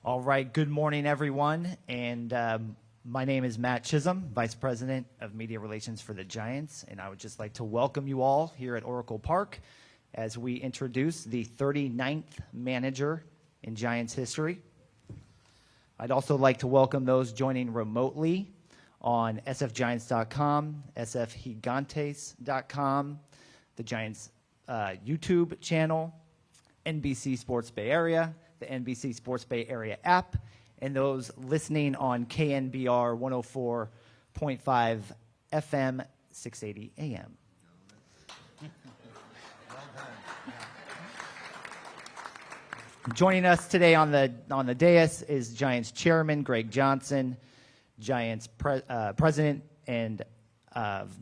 All right, good morning, everyone. And my name is Matt Chisholm, Vice President of Media Relations for the Giants. And I would just like to welcome you all here at Oracle Park as we introduce the 39th manager in Giants history. I'd also like to welcome those joining remotely on sfgiants.com, sfgigantes.com, the Giants YouTube channel, NBC Sports Bay Area, the NBC Sports Bay Area app, and those listening on KNBR 104.5 FM, 680 AM. Joining us today on the dais is Giants Chairman Greg Johnson, Giants President and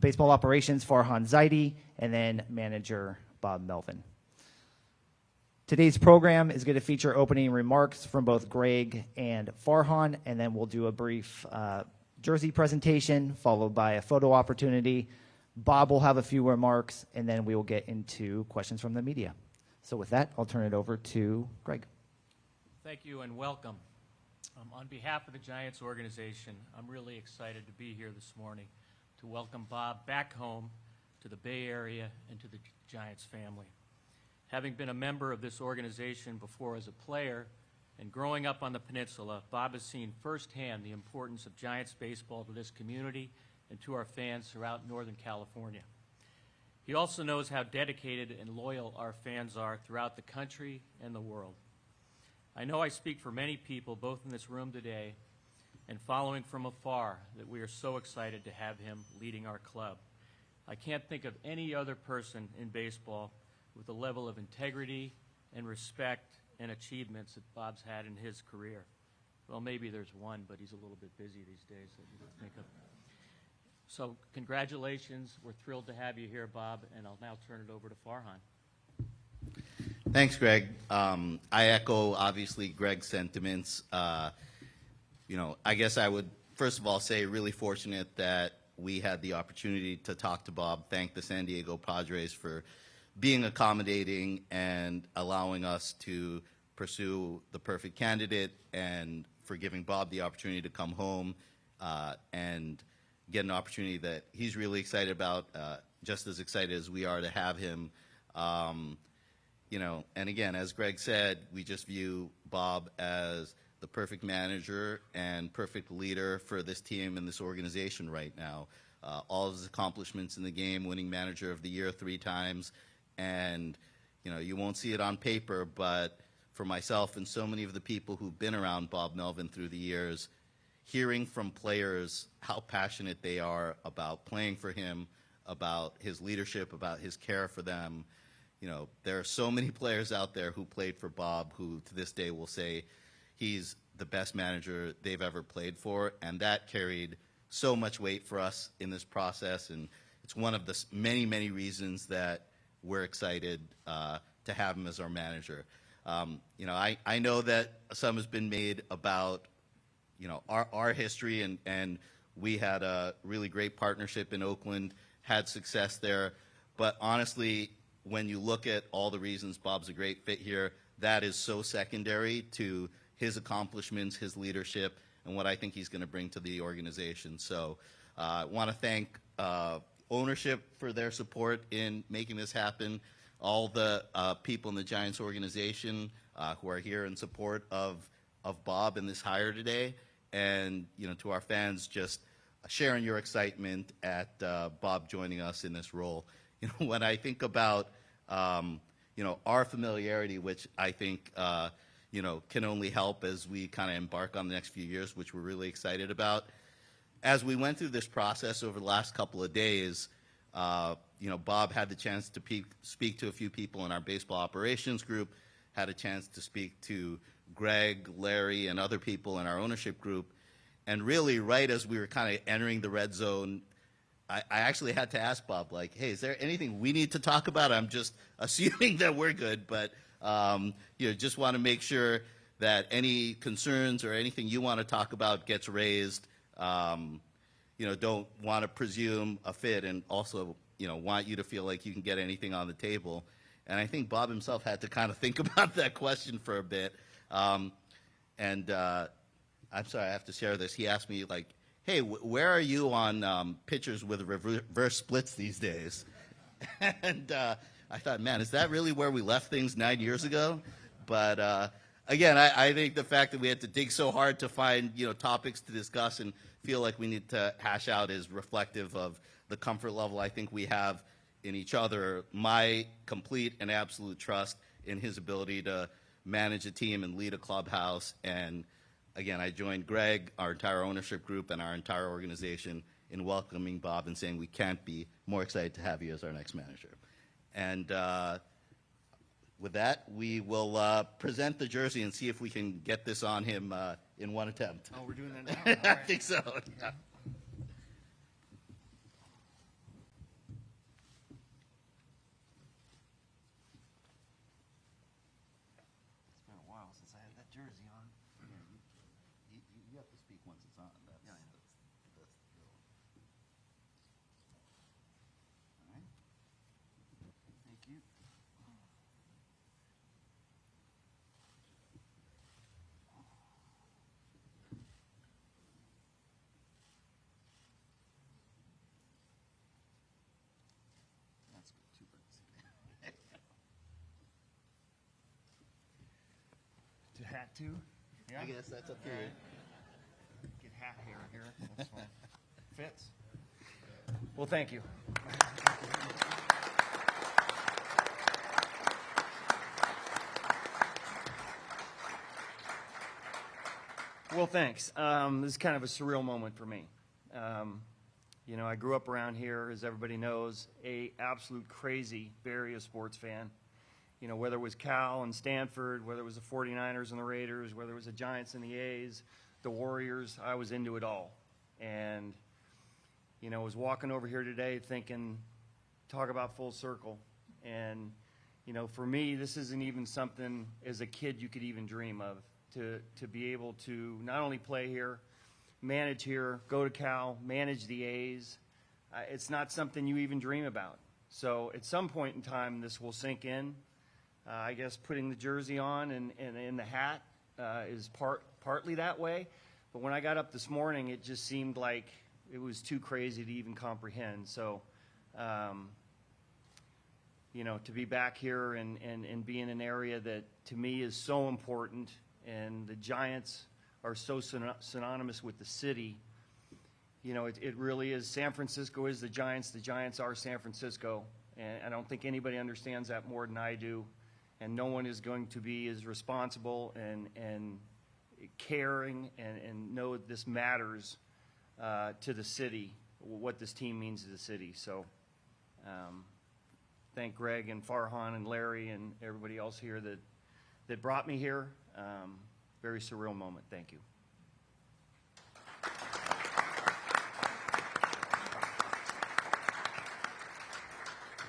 Baseball Operations Farhan Zaidi, and then Manager Bob Melvin. Today's program is going to feature opening remarks from both Greg and Farhan, and then we'll do a brief jersey presentation followed by a photo opportunity. Bob will have a few remarks, and then we will get into questions from the media. So with that, I'll turn it over to Greg. Thank you and welcome. On behalf of the Giants organization, I'm really excited to be here this morning to welcome Bob back home to the Bay Area and to the Giants family. Having been a member of this organization before as a player and growing up on the peninsula, Bob has seen firsthand the importance of Giants baseball to this community and to our fans throughout Northern California. He also knows how dedicated and loyal our fans are throughout the country and the world. I know I speak for many people, both in this room today and following from afar, that we are so excited to have him leading our club. I can't think of any other person in baseball with the level of integrity and respect and achievements that Bob's had in his career. Well, maybe there's one, but he's a little bit busy these days. So congratulations. We're thrilled to have you here, Bob, and I'll now turn it over to Farhan. Thanks, Greg. I echo, obviously, Greg's sentiments. I guess I would, first of all, say really fortunate that we had the opportunity to talk to Bob, thank the San Diego Padres for being accommodating and allowing us to pursue the perfect candidate, and for giving Bob the opportunity to come home and get an opportunity that he's really excited about, just as excited as we are to have him. And again, as Greg said, we just view Bob as the perfect manager and perfect leader for this team and this organization right now. All of his accomplishments in the game, winning Manager of the Year 3 times, and you won't see it on paper, but for myself and so many of the people who've been around Bob Melvin through the years, hearing from players how passionate they are about playing for him, about his leadership, about his care for them. There are so many players out there who played for Bob who to this day will say he's the best manager they've ever played for, and that carried so much weight for us in this process, and it's one of the many, many reasons that we're excited to have him as our manager. I know that some has been made about our history, and we had a really great partnership in Oakland, had success there. But honestly, when you look at all the reasons Bob's a great fit here, that is so secondary to his accomplishments, his leadership, and what I think he's going to bring to the organization. So I want to thank ownership for their support in making this happen, all the people in the Giants organization who are here in support of Bob in this hire today, and to our fans, just sharing your excitement at Bob joining us in this role. When I think about our familiarity, which I think can only help as we kind of embark on the next few years, which we're really excited about. As we went through this process over the last couple of days, Bob had the chance to speak to a few people in our baseball operations group, had a chance to speak to Greg, Larry, and other people in our ownership group. And really, right as we were kind of entering the red zone, I actually had to ask Bob, hey, is there anything we need to talk about? I'm just assuming that we're good, but just want to make sure that any concerns or anything you want to talk about gets raised. Don't want to presume a fit, and also, want you to feel like you can get anything on the table. And I think Bob himself had to kind of think about that question for a bit. And I'm sorry, I have to share this. He asked me, like, hey, where are you on pitchers with reverse splits these days? And I thought, man, is that really where we left things 9 years ago? But again, I think the fact that we had to dig so hard to find, topics to discuss and feel like we need to hash out is reflective of the comfort level I think we have in each other, my complete and absolute trust in his ability to manage a team and lead a clubhouse. And again, I joined Greg, our entire ownership group, and our entire organization in welcoming Bob and saying we can't be more excited to have you as our next manager. And with that, we will present the jersey and see if we can get this on him in one attempt. Oh, we're doing that now? All I right. think so. Yeah. It's been a while since I had that jersey on. You have to speak once it's on. That's Yeah, I know. that's the deal. All right. Thank you. That's good. Two birds. To hat too? Yeah. I guess that's up to you. Get hat hair here. That's fine. Fits. Well, thank you. Well, thanks. This is kind of a surreal moment for me. I grew up around here, as everybody knows, a absolute crazy Bay Area sports fan. Whether it was Cal and Stanford, whether it was the 49ers and the Raiders, whether it was the Giants and the A's, the Warriors, I was into it all. And, I was walking over here today thinking, talk about full circle. And, for me, this isn't even something as a kid you could even dream of, to be able to not only play here, manage here, go to Cal, manage the A's. It's not something you even dream about. So at some point in time, this will sink in. I guess putting the jersey on and in the hat is partly that way. But when I got up this morning, it just seemed like it was too crazy to even comprehend. So, to be back here and be in an area that to me is so important, and the Giants are so synonymous with the city. It really is. San Francisco is the Giants are San Francisco. And I don't think anybody understands that more than I do. And no one is going to be as responsible and caring and know that this matters to the city, what this team means to the city. So thank Greg and Farhan and Larry and everybody else here that brought me here. Very surreal moment. Thank you.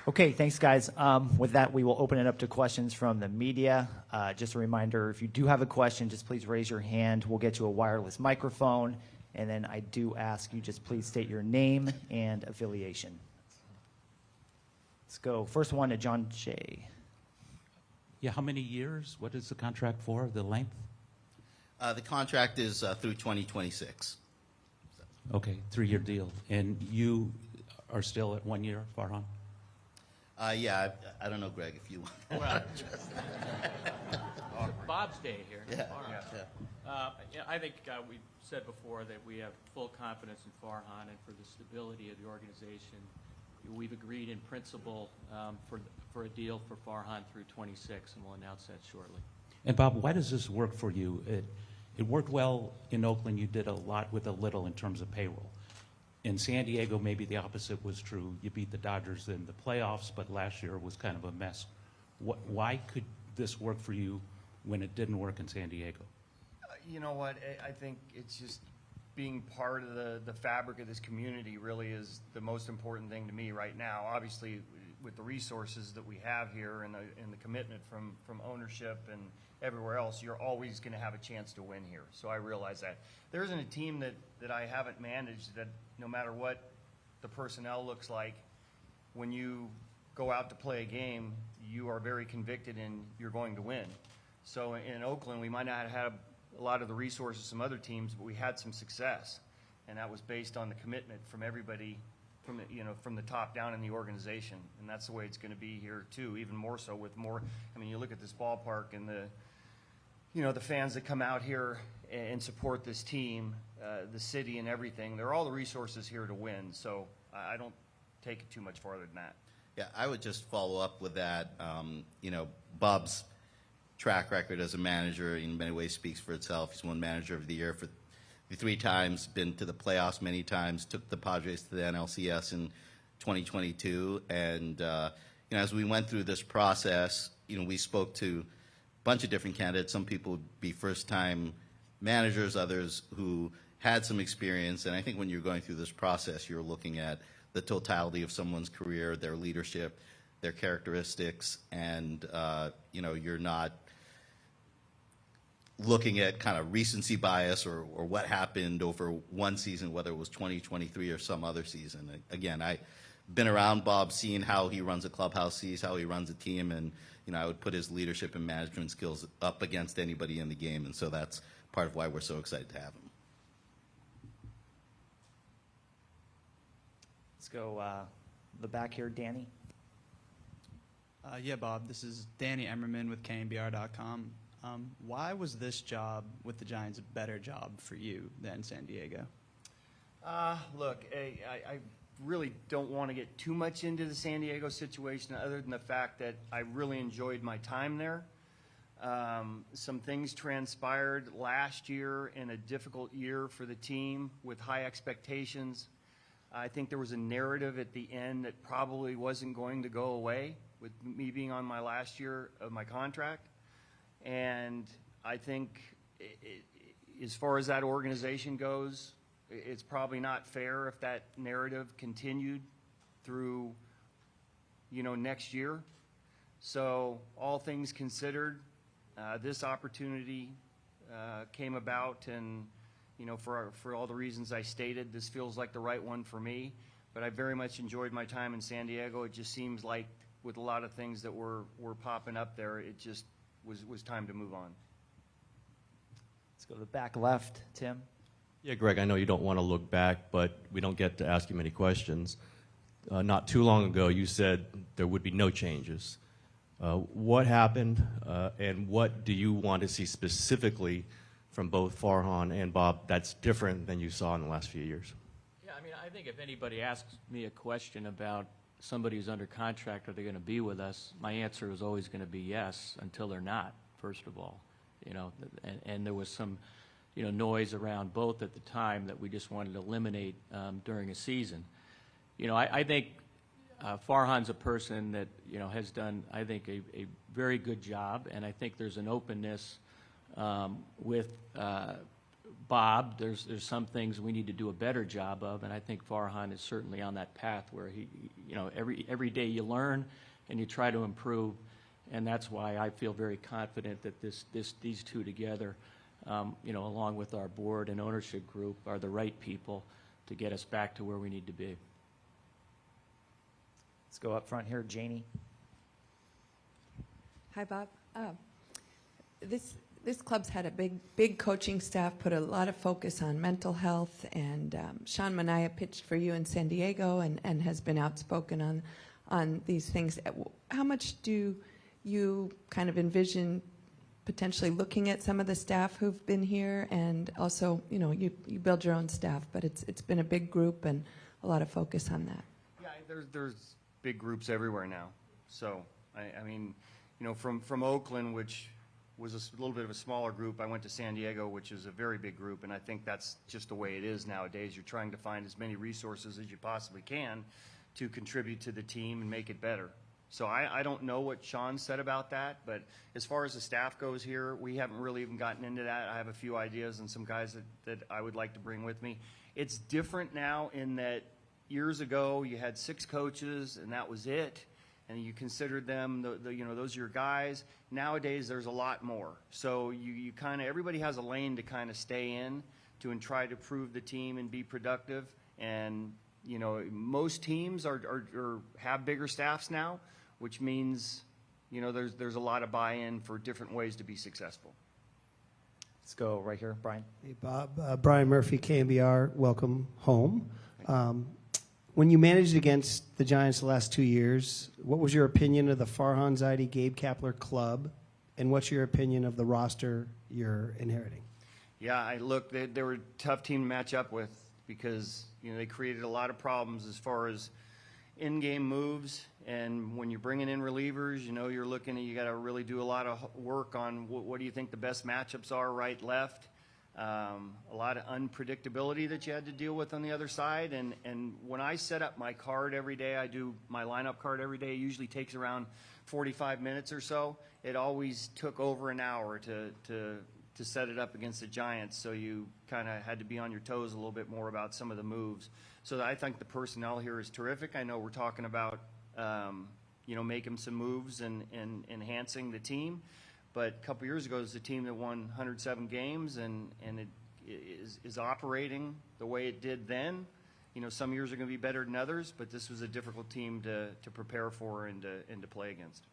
Okay, thanks, guys. With that, we will open it up to questions from the media. Just a reminder, if you do have a question, just please raise your hand. We'll get you a wireless microphone. And then I do ask you just please state your name and affiliation. Let's go. First one to John Jay. Yeah, how many years? What is the contract for, the length? The contract is through 2026. Okay, 3-year deal. And you are still at 1 year, Farhan? Yeah, I don't know, Greg, if you want. Well, Bob's day here. Yeah, Farhan. yeah. Yeah, I think we said before that we have full confidence in Farhan and for the stability of the organization. We've agreed in principle for a deal for Farhan through 26, and we'll announce that shortly. And Bob, why does this work for you? It worked well in Oakland. You did a lot with a little in terms of payroll. In San Diego, maybe the opposite was true. You beat the Dodgers in the playoffs, but last year was kind of a mess. Why could this work for you when it didn't work in San Diego? You know what? I think it's just being part of the fabric of this community really is the most important thing to me right now. Obviously, with the resources that we have here and the commitment from ownership and everywhere else, you're always going to have a chance to win here. So I realize that. There isn't a team that I haven't managed that no matter what the personnel looks like, when you go out to play a game, you are very convicted and you're going to win. So in Oakland, we might not have had a lot of the resources of some other teams, but we had some success. And that was based on the commitment from everybody, from the top down in the organization. And that's the way it's going to be here too, even more so with more. I mean, you look at this ballpark and the fans that come out here and support this team, the city and everything. There are all the resources here to win. So I don't take it too much farther than that. Yeah, I would just follow up with that. Bob's track record as a manager in many ways speaks for itself. He's won Manager of the Year for 3 times, been to the playoffs many times, took the Padres to the NLCS in 2022. And as we went through this process, we spoke to a bunch of different candidates. Some people would be first-time managers, others who had some experience. And I think when you're going through this process, you're looking at the totality of someone's career, their leadership, their characteristics, and you're not looking at kind of recency bias or what happened over one season, whether it was 2023 or some other season. Again, I've been around Bob, seeing how he runs a clubhouse, sees how he runs a team, and I would put his leadership and management skills up against anybody in the game, and so that's part of why we're so excited to have him. Let's go the back here, Danny. Yeah, Bob, this is Danny Emmerman with KNBR.com. Why was this job with the Giants a better job for you than San Diego? Look, I really don't want to get too much into the San Diego situation other than the fact that I really enjoyed my time there. Some things transpired last year in a difficult year for the team with high expectations. I think there was a narrative at the end that probably wasn't going to go away with me being on my last year of my contract. And I think as far as that organization goes, it's probably not fair if that narrative continued through, next year. So all things considered, this opportunity came about, and for all the reasons I stated, this feels like the right one for me. But I very much enjoyed my time in San Diego. It just seems like with a lot of things that were popping up there, it just was time to move on. Let's go to the back left, Tim. Yeah, Greg, I know you don't want to look back, but we don't get to ask you many questions. Not too long ago, you said there would be no changes. What happened, and what do you want to see specifically from both Farhan and Bob that's different than you saw in the last few years? Yeah, I mean, I think if anybody asks me a question about somebody who's under contract, are they going to be with us, my answer is always going to be yes until they're not, first of all. And there was some, noise around both at the time that we just wanted to eliminate during a season. I think Farhan's a person that, has done, I think, a very good job, and I think there's an openness with Bob. There's some things we need to do a better job of, and I think Farhan is certainly on that path where he, every day you learn and you try to improve, and that's why I feel very confident that these two together, along with our board and ownership group, are the right people to get us back to where we need to be. Let's go up front here, Janie. Hi, Bob. This club's had a big coaching staff, put a lot of focus on mental health, and Sean Mania pitched for you in San Diego and has been outspoken on these things. How much do you kind of envision potentially looking at some of the staff who've been here, and also, you build your own staff, but it's been a big group and a lot of focus on that. Yeah, there's big groups everywhere now. So I mean, from Oakland, which was a little bit of a smaller group, I went to San Diego, which is a very big group, and I think that's just the way it is nowadays. You're trying to find as many resources as you possibly can to contribute to the team and make it better. So I don't know what Sean said about that, but as far as the staff goes here, we haven't really even gotten into that. I have a few ideas and some guys that I would like to bring with me. It's different now in that years ago you had 6 coaches and that was it, and you considered them those are your guys. Nowadays there's a lot more. So you kind of, everybody has a lane to kind of stay in and try to improve the team and be productive. And most teams are have bigger staffs now, which means there's a lot of buy-in for different ways to be successful. Let's go right here, Brian. Hey, Bob. Brian Murphy, KMBR. Welcome home. When you managed against the Giants the last 2 years, what was your opinion of the Farhan Zaidi Gabe Kapler club, and what's your opinion of the roster you're inheriting? Yeah, they were a tough team to match up with because, they created a lot of problems as far as in-game moves, and when you're bringing in relievers, you're looking at, you got to really do a lot of work on what do you think the best matchups are, right, left. A lot of unpredictability that you had to deal with on the other side, and when I set up my card every day, I do my lineup card every day. It usually takes around 45 minutes or so. It always took over an hour to set it up against the Giants, so you kind of had to be on your toes a little bit more about some of the moves. So I think the personnel here is terrific. I know we're talking about making some moves and enhancing the team. But a couple years ago, it was a team that won 107 games, and it is operating the way it did then. Some years are going to be better than others, but this was a difficult team to prepare for and to play against.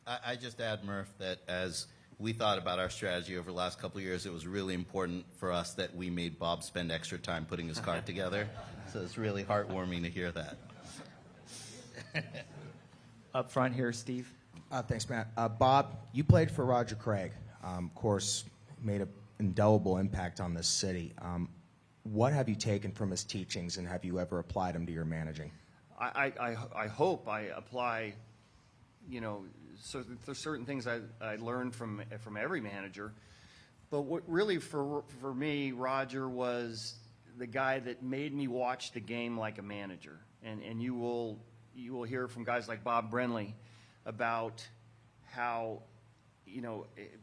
I just add, Murph, that as we thought about our strategy over the last couple of years, it was really important for us that we made Bob spend extra time putting his card together. So it's really heartwarming to hear that. Up front here, Steve. Thanks, Matt. Bob, you played for Roger Craig. Of course, made an indelible impact on this city. What have you taken from his teachings, and have you ever applied them to your managing? I hope I apply, so there's certain things I learned from every manager. But what really for me, Roger was the guy that made me watch the game like a manager. And you will hear from guys like Bob Brenly about how,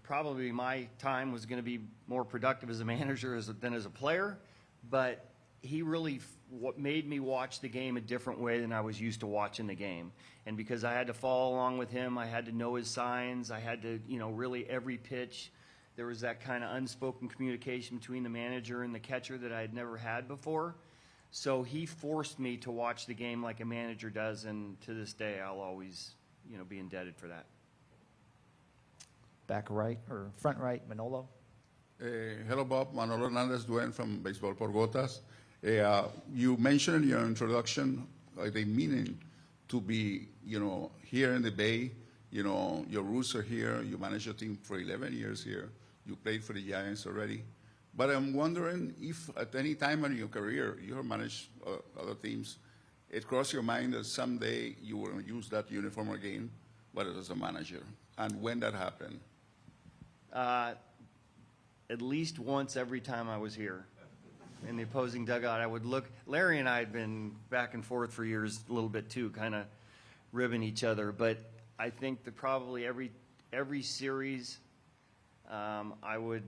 probably my time was going to be more productive as a manager than as a player, but he really what made me watch the game a different way than I was used to watching the game. And because I had to follow along with him, I had to know his signs, I had to, really every pitch, there was that kind of unspoken communication between the manager and the catcher that I had never had before. So he forced me to watch the game like a manager does, and to this day, I'll always, be indebted for that. Back right, or front right, Manolo. Hello, Bob. Manolo Hernandez Duen from Baseball por Gotas. You mentioned in your introduction the meaning to be, here in the Bay. Your roots are here. You managed your team for 11 years here. You played for the Giants already. But I'm wondering if at any time in your career you have managed other teams, it crossed your mind that someday you will use that uniform again, but as a manager, and when that happened? At least once every time I was here in the opposing dugout, I would look. Larry and I had been back and forth for years a little bit too, kind of ribbing each other. But I think that probably every series, I would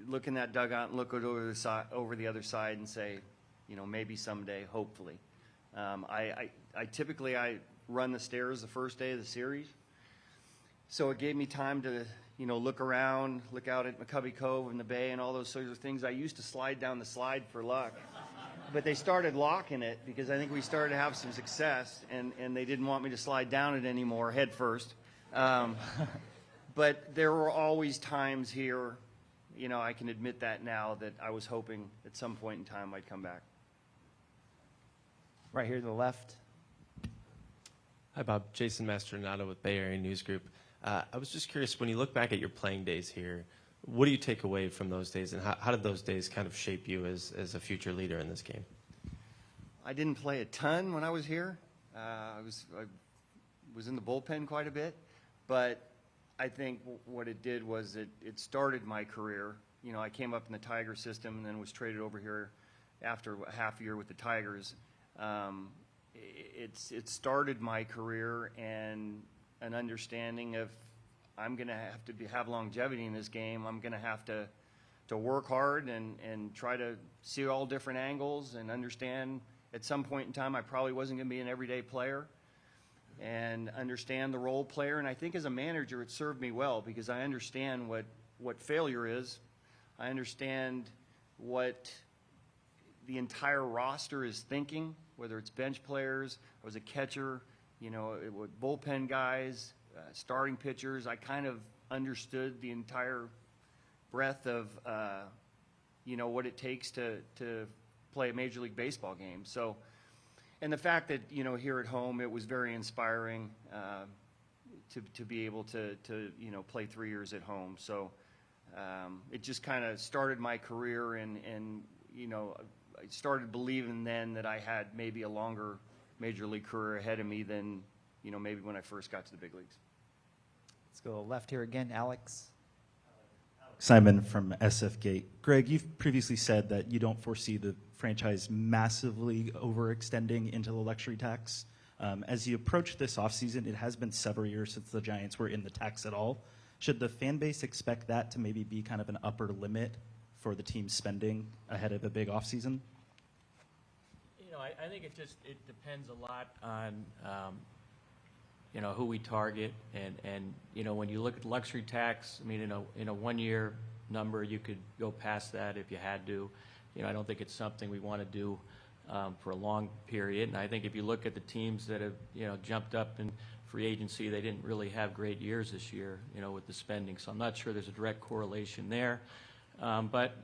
look in that dugout and look over the other side and say, maybe someday, hopefully. I typically run the stairs the first day of the series, so it gave me time to look around, look out at McCovey Cove and the bay and all those sorts of things. I used to slide down the slide for luck, but they started locking it because I think we started to have some success, and they didn't want me to slide down it anymore head first. But there were always times here, I can admit that now, that I was hoping at some point in time I'd come back. Right here to the left. Hi, Bob. Jason Mastronato with Bay Area News Group. I was just curious, when you look back at your playing days here, what do you take away from those days, and how did those days kind of shape you as a future leader in this game? I didn't play a ton when I was here. I was in the bullpen quite a bit, but I think what it did was it started my career. I came up in the Tiger system and then was traded over here after a half year with the Tigers. It started my career and an understanding of I'm going to have to have longevity in this game. I'm going to have to work hard and try to see all different angles and understand at some point in time I probably wasn't going to be an everyday player, and understand the role player. And I think as a manager it served me well because I understand what failure is. I understand what the entire roster is thinking, whether it's bench players, I was a catcher, with bullpen guys, starting pitchers. I kind of understood the entire breadth of, what it takes to play a Major League Baseball game. So, and the fact that, here at home, it was very inspiring to be able to play 3 years at home. So it just kind of started my career, and I started believing then that I had maybe a longer Major League career ahead of me than, maybe when I first got to the big leagues. Let's go left here again, Alex. Simon from SF Gate. Greg, you've previously said that you don't foresee the franchise massively overextending into the luxury tax. As you approach this offseason, it has been several years since the Giants were in the tax at all. Should the fan base expect that to maybe be kind of an upper limit for the team's spending ahead of a big offseason? I think it depends a lot on, who we target, and when you look at luxury tax, I mean, in a 1 year number, you could go past that if you had to. I don't think it's something we want to do for a long period. And I think if you look at the teams that have, jumped up in free agency, they didn't really have great years this year, with the spending. So I'm not sure there's a direct correlation there. But,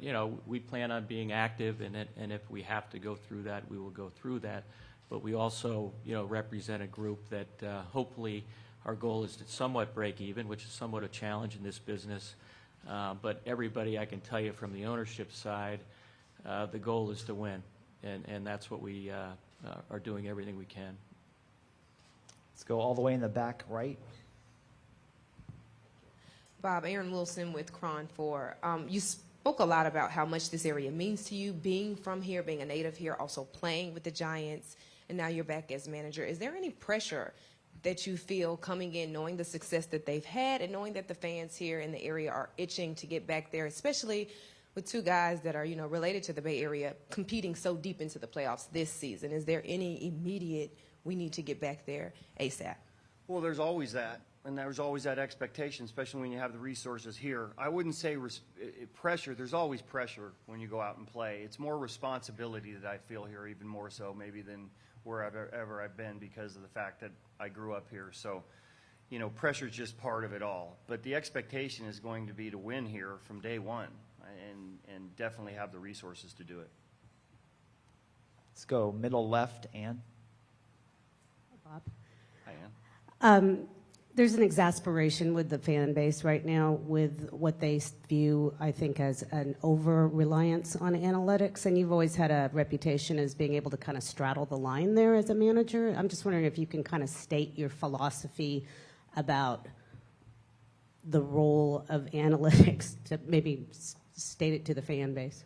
we plan on being active in it, and if we have to go through that, we will go through that. But we also, represent a group that hopefully our goal is to somewhat break even, which is somewhat a challenge in this business. But everybody, I can tell you from the ownership side, the goal is to win, and that's what we are doing everything we can. Let's go all the way in the back right. Bob, Aaron Wilson with Cron 4. You spoke a lot about how much this area means to you, being from here, being a native here, also playing with the Giants, and now you're back as manager. Is there any pressure that you feel coming in, knowing the success that they've had and knowing that the fans here in the area are itching to get back there, especially with two guys that are, related to the Bay Area competing so deep into the playoffs this season? Is there any immediate, we need to get back there ASAP? Well, there's always that. And there's always that expectation, especially when you have the resources here. I wouldn't say pressure. There's always pressure when you go out and play. It's more responsibility that I feel here, even more so maybe than wherever I've been, because of the fact that I grew up here. So, pressure is just part of it all. But the expectation is going to be to win here from day one, and definitely have the resources to do it. Let's go middle left, Ann. Bob. Hi, Ann. There's an exasperation with the fan base right now with what they view, I think, as an over-reliance on analytics. And you've always had a reputation as being able to kind of straddle the line there as a manager. I'm just wondering if you can kind of state your philosophy about the role of analytics to maybe state it to the fan base.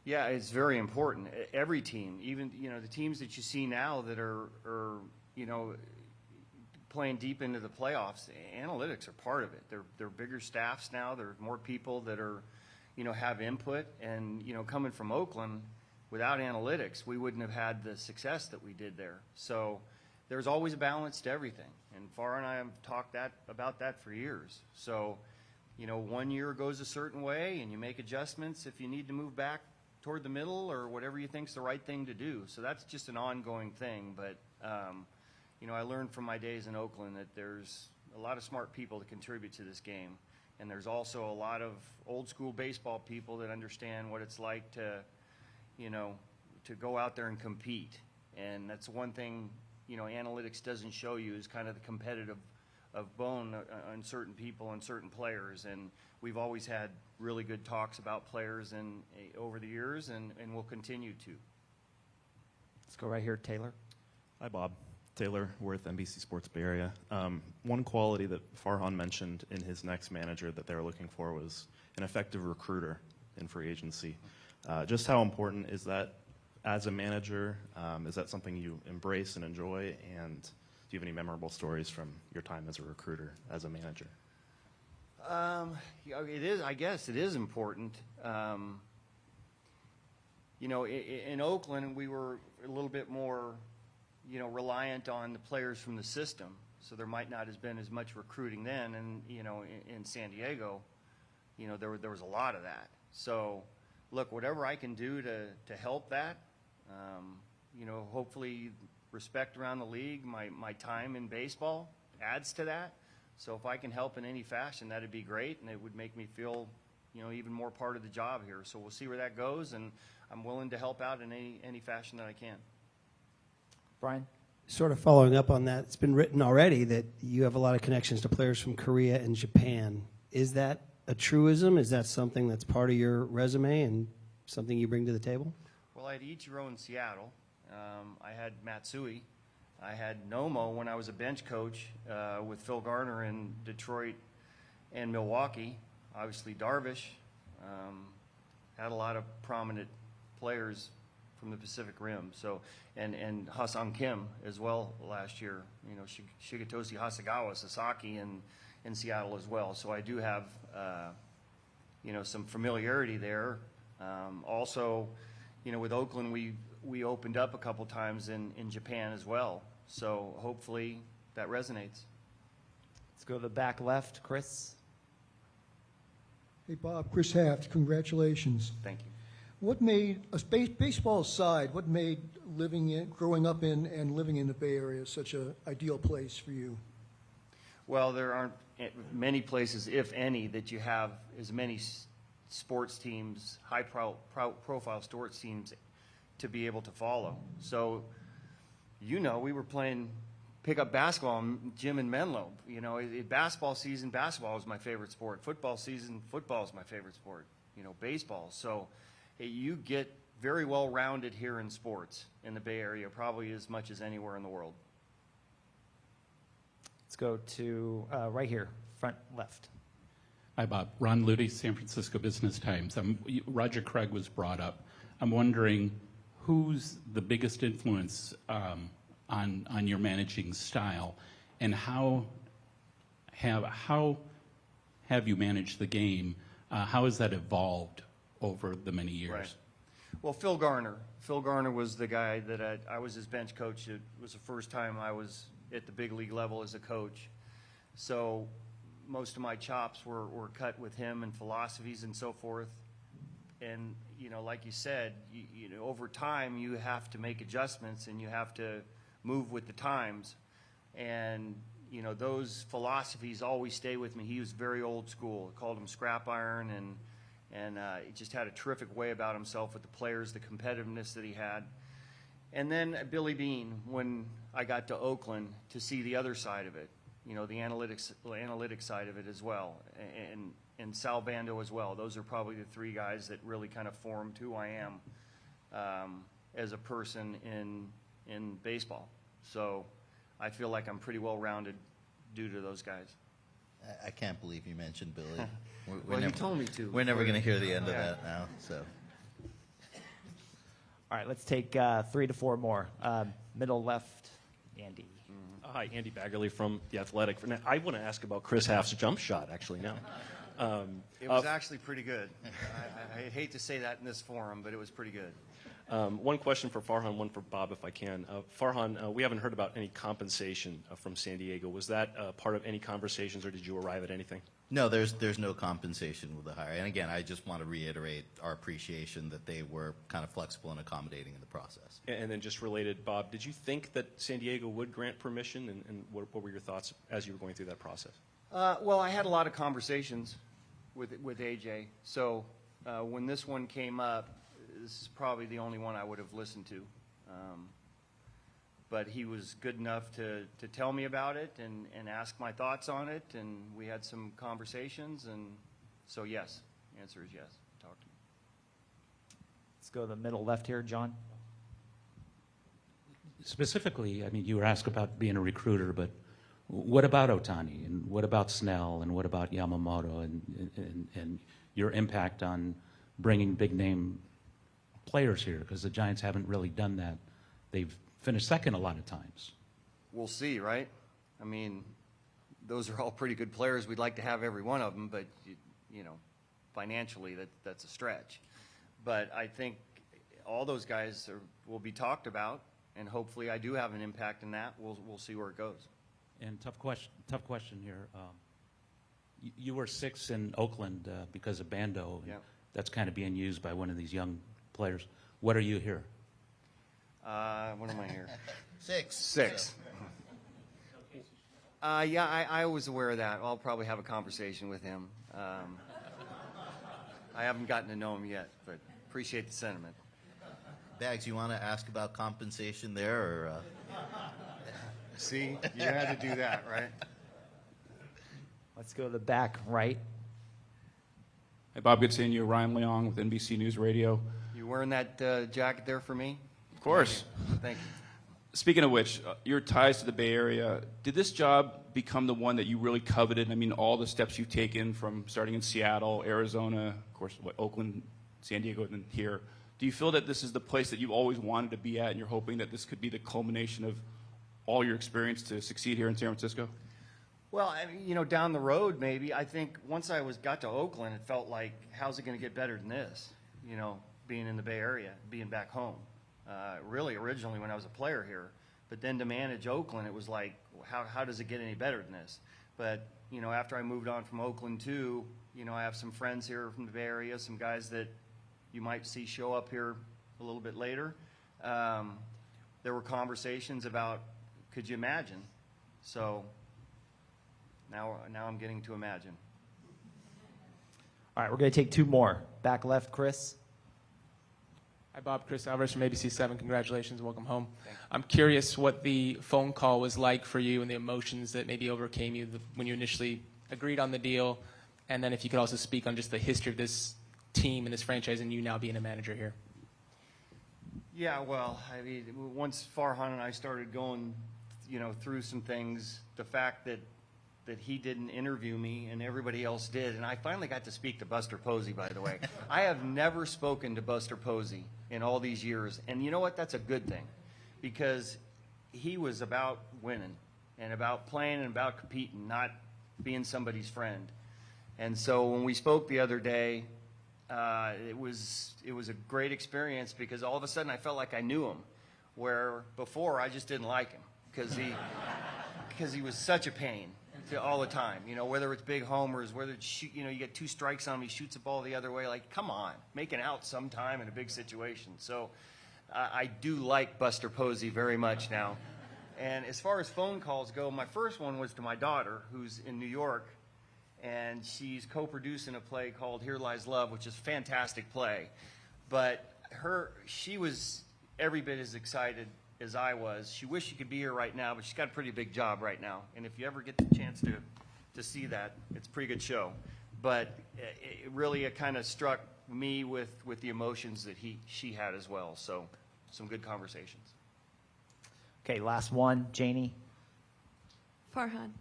Yeah, it's very important. Every team, even, the teams that you see now that are playing deep into the playoffs, analytics are part of it. They're bigger staffs now. There are more people that are, have input. And, coming from Oakland, without analytics, we wouldn't have had the success that we did there. So there's always a balance to everything. And Farr and I have talked about that for years. So, 1 year goes a certain way, and you make adjustments if you need to move back toward the middle or whatever you think's the right thing to do. So that's just an ongoing thing. But, I learned from my days in Oakland that there's a lot of smart people that contribute to this game. And there's also a lot of old school baseball people that understand what it's like to, to go out there and compete. And that's one thing, analytics doesn't show you, is kind of the competitive of bone on certain people and certain players. And we've always had really good talks about players over the years, and we'll continue to. Let's go right here, Taylor. Hi, Bob. Taylor Worth, NBC Sports Bay Area. One quality that Farhan mentioned in his next manager that they were looking for was an effective recruiter in free agency. Just how important is that as a manager? Is that something you embrace and enjoy? And do you have any memorable stories from your time as a recruiter, as a manager? It is. I guess it is important. In Oakland, we were a little bit more reliant on the players from the system. So there might not have been as much recruiting then. And, in San Diego, there was a lot of that. So, look, whatever I can do to help that, hopefully respect around the league, my time in baseball adds to that. So if I can help in any fashion, that'd be great. And it would make me feel, even more part of the job here. So we'll see where that goes, and I'm willing to help out in any fashion that I can. Brian? Sort of following up on that, it's been written already that you have a lot of connections to players from Korea and Japan. Is that a truism? Is that something that's part of your resume and something you bring to the table? Well, I had Ichiro in Seattle. I had Matsui. I had Nomo when I was a bench coach with Phil Garner in Detroit and Milwaukee. Obviously, Darvish had a lot of prominent players from the Pacific Rim. So, and Ha-Seong Kim as well last year. Shigetoshi Hasagawa, Sasaki in Seattle as well. So I do have some familiarity there. Also, with Oakland, we opened up a couple times in Japan as well. So hopefully that resonates. Let's go to the back left. Chris? Hey, Bob, Chris Haft, congratulations. Thank you. What made, baseball aside, what made growing up in and living in the Bay Area such an ideal place for you? Well, there aren't many places, if any, that you have as many sports teams, high-profile sports teams, to be able to follow. So, we were playing pickup basketball in gym in Menlo. Basketball season, basketball was my favorite sport. Football season, football is my favorite sport. Baseball. So, you get very well-rounded here in sports in the Bay Area, probably as much as anywhere in the world. Let's go to right here, front left. Hi, Bob. Ron Ludy, San Francisco Business Times. Roger Craig was brought up. I'm wondering who's the biggest influence on your managing style, and how have you managed the game? How has that evolved over the many years? Right. Well, Phil Garner. Phil Garner was the guy that I was his bench coach. It was the first time I was at the big league level as a coach. So most of my chops were cut with him and philosophies and so forth. And, like you said, over time you have to make adjustments and you have to move with the times. And, those philosophies always stay with me. He was very old school. I called him scrap iron, and he just had a terrific way about himself with the players, the competitiveness that he had. And then Billy Bean, when I got to Oakland, to see the other side of it, the analytics side of it as well, and Sal Bando as well. Those are probably the three guys that really kind of formed who I am as a person in baseball. So I feel like I'm pretty well-rounded due to those guys. I can't believe you mentioned Billy. Well, you told me to. We're never going to hear the end of that now. So, All right, let's take 3 to 4 more. Middle left, Andy. Hi, Andy Baggerly from The Athletic. Now, I want to ask about Chris Haft's jump shot, actually, now. It was actually pretty good. I hate to say that in this forum, but it was pretty good. One question for Farhan, one for Bob, if I can. Farhan, we haven't heard about any compensation from San Diego. Was that part of any conversations, or did you arrive at anything? no, there's no compensation with the hire. And again, I just want to reiterate our appreciation that they were kind of flexible and accommodating in the process. And then just related, Bob, did you think that San Diego would grant permission, and what were your thoughts as you were going through that process? Well, I had a lot of conversations with AJ. So when this one came up, this is probably the only one I would have listened to. But he was good enough to tell me about it and ask my thoughts on it, and we had some conversations, and so yes, the answer is yes. Talk to me. Let's go to the middle left here, John. Specifically, I mean, you were asked about being a recruiter, but what about Ohtani, and what about Snell, and what about Yamamoto, and your impact on bringing big-name players here? Because the Giants haven't really done that. They've finished second a lot of times. We'll see, right? I mean, those are all pretty good players. We'd like to have every one of them, but, you know, financially that's a stretch. But I think all those guys will be talked about, and hopefully I do have an impact in that. We'll see where it goes. And tough question here. You were 6 in Oakland because of Bando. And yeah. That's kind of being used by one of these young players. What are you here? What am I here? 6. 6. Yeah, I was aware of that. I'll probably have a conversation with him. I haven't gotten to know him yet, but appreciate the sentiment. Bags, you want to ask about compensation there, or? See, you had to do that, right? Let's go to the back right. Hi, Bob. Good seeing you. Ryan Leong with NBC News Radio. You wearing that jacket there for me? Of course. Thank you. Speaking of which, your ties to the Bay Area, did this job become the one that you really coveted? I mean, all the steps you've taken from starting in Seattle, Arizona, of course, Oakland, San Diego, and then here. Do you feel that this is the place that you've always wanted to be at, and you're hoping that this could be the culmination of all your experience to succeed here in San Francisco? Well, I mean, you know, down the road, maybe. I think once I got to Oakland, it felt like, how's it going to get better than this? You know, being in the Bay Area, being back home. Really, originally when I was a player here, but then to manage Oakland, it was like, how does it get any better than this? But you know, after I moved on from Oakland too, you know, I have some friends here from the Bay Area, some guys that you might see show up here a little bit later. There were conversations about, could you imagine? So now I'm getting to imagine. All right, we're going to take two more. Back left, Chris. Hi, Bob. Chris Alvarez from ABC7. Congratulations and welcome home. I'm curious what the phone call was like for you and the emotions that maybe overcame you when you initially agreed on the deal. And then if you could also speak on just the history of this team and this franchise and you now being a manager here. Yeah, well, I mean, once Farhan and I started going, you know, through some things, the fact that he didn't interview me and everybody else did, and I finally got to speak to Buster Posey, by the way. I have never spoken to Buster Posey in all these years, and you know what? That's a good thing, because he was about winning and about playing and about competing, not being somebody's friend. And so when we spoke the other day, it was a great experience, because all of a sudden I felt like I knew him, where before I just didn't like him because he was such a pain all the time. You know, whether it's big homers, whether it's you know, you get two strikes on him, he shoots the ball the other way. Like, come on, make an out sometime in a big situation. So I do like Buster Posey very much now. And as far as phone calls go, my first one was to my daughter, who's in New York, and she's co-producing a play called Here Lies Love, which is a fantastic play. But she was every bit as excited as I was. She wished she could be here right now, but she's got a pretty big job right now. And if you ever get the chance to see that, it's a pretty good show. But it kind of struck me with the emotions that she had as well. So some good conversations. Okay, last one, Janie. Farhan,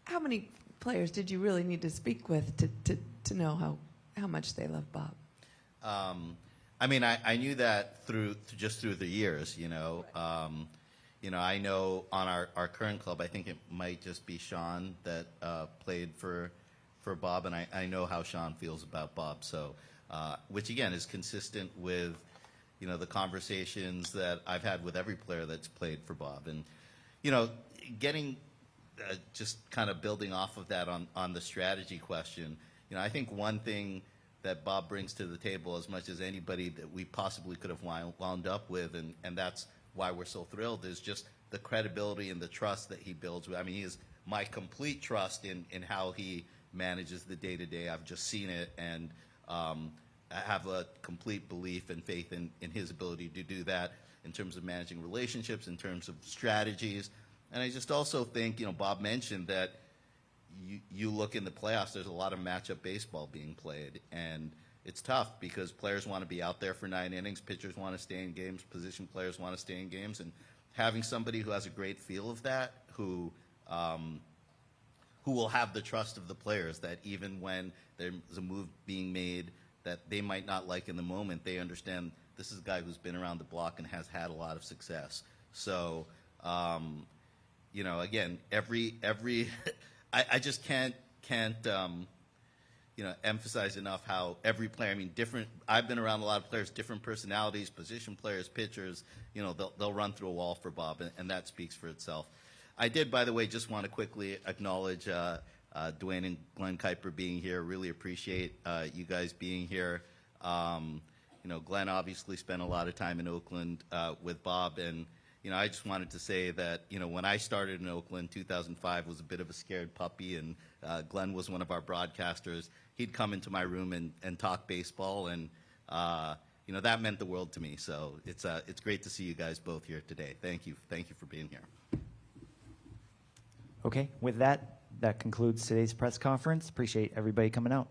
how many players did you really need to speak with to know how much they love Bob? I mean, I knew that just through the years, you know. I know on our current club, I think it might just be Sean that played for Bob, and I know how Sean feels about Bob. So, which again is consistent with, you know, the conversations that I've had with every player that's played for Bob, and you know, getting just kind of building off of that on the strategy question. You know, I think one thing that Bob brings to the table as much as anybody that we possibly could have wound up with, and that's why we're so thrilled, is just the credibility and the trust that he builds with. I mean, he is my complete trust in how he manages the day-to-day. I've just seen it, and I have a complete belief and faith in his ability to do that in terms of managing relationships, in terms of strategies. And I just also think, you know, Bob mentioned that you look in the playoffs, there's a lot of matchup baseball being played, and it's tough because players want to be out there for 9 innings, pitchers want to stay in games, position players want to stay in games, and having somebody who has a great feel of that, who will have the trust of the players, that even when there's a move being made that they might not like in the moment, they understand this is a guy who's been around the block and has had a lot of success. So, you know, again, every I just can't you know, emphasize enough how every player, I mean, different, I've been around a lot of players, different personalities, position players, pitchers, you know, they'll run through a wall for Bob, and that speaks for itself. I did, by the way, just want to quickly acknowledge Dwayne and Glenn Kuiper being here. Really appreciate you guys being here. You know, Glenn obviously spent a lot of time in Oakland with Bob, and I just wanted to say that, when I started in Oakland, 2005 was a bit of a scared puppy, and Glenn was one of our broadcasters. He'd come into my room and talk baseball, and that meant the world to me. So it's great to see you guys both here today. Thank you for being here. Okay, with that concludes today's press conference. Appreciate everybody coming out.